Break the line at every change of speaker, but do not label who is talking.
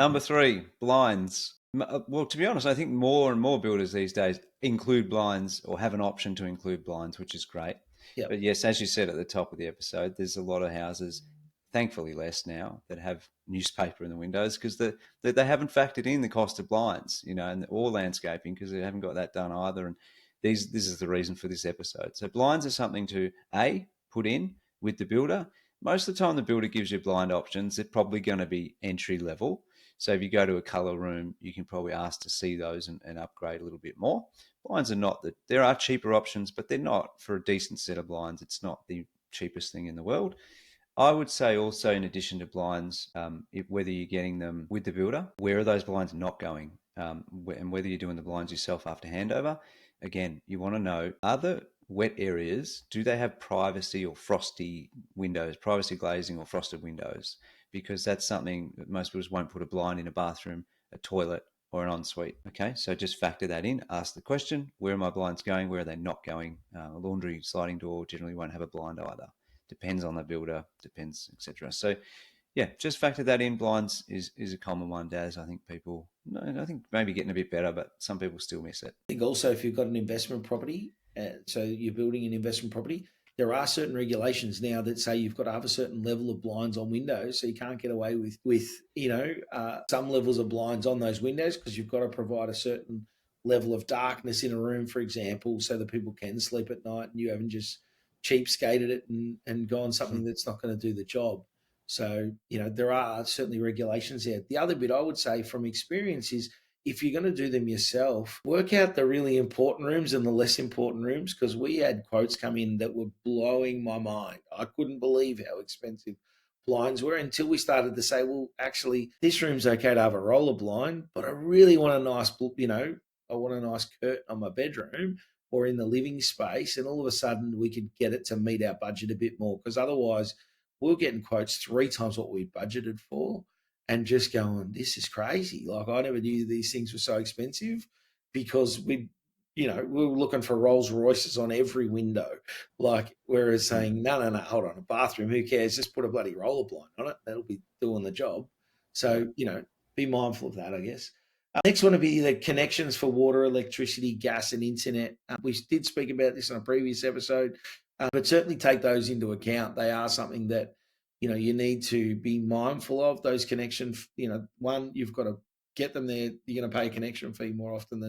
Number three, blinds. Well, to be honest, I think more and more builders these days include blinds or have an option to include blinds, which is great.
Yep.
But yes, as you said at the top of the episode, there's a lot of houses, thankfully less now, that have newspaper in the windows because they haven't factored in the cost of blinds, or landscaping because they haven't got that done either. And this is the reason for this episode. So blinds are something to put in with the builder. Most of the time, the builder gives you blind options. They're probably going to be entry level. So if you go to a colour room, you can probably ask to see those and upgrade a little bit more. Blinds are not that there are cheaper options, but they're not for a decent set of blinds. It's not the cheapest thing in the world. I would say also, in addition to blinds, whether you're getting them with the builder, where are those blinds not going? And whether you're doing the blinds yourself after handover, again, you want to know, are the wet areas, do they have privacy or frosty windows, privacy glazing or frosted windows? Because that's something that most builders won't put a blind in a bathroom, a toilet, or an ensuite. Okay, so just factor that in. Ask the question: where are my blinds going? Where are they not going? A laundry sliding door generally won't have a blind either. Depends on the builder. Depends, etc. So yeah, just factor that in. Blinds is a common one, Daz. I think people, no, I think maybe getting a bit better, but some people still miss it.
I think also if you've got an investment property, so you're building an investment property, there are certain regulations now that say you've got to have a certain level of blinds on windows, so you can't get away with some levels of blinds on those windows because you've got to provide a certain level of darkness in a room, for example, so that people can sleep at night and you haven't just cheapskated it and gone something that's not going to do the job. So, there are certainly regulations there. The other bit I would say from experience is if you're going to do them yourself, work out the really important rooms and the less important rooms because we had quotes come in that were blowing my mind. I couldn't believe how expensive blinds were until we started to say, well, actually, this room's okay to have a roller blind, but I really want a nice, I want a nice curtain on my bedroom or in the living space. And all of a sudden, we could get it to meet our budget a bit more because otherwise, we are getting quotes 3 times what we budgeted for and just going, this is crazy. Like I never knew these things were so expensive because we were looking for Rolls Royces on every window. Like, whereas saying, no, hold on, a bathroom, who cares? Just put a bloody roller blind on it. That'll be doing the job.
Yeah.
So, be mindful of that, I guess. Next one would be the connections for water, electricity, gas, and internet. We did speak about this on a previous episode, but certainly take those into account. They are something that you need to be mindful of those connections. One, you've got to get them there. You're going to pay a connection fee more often than not.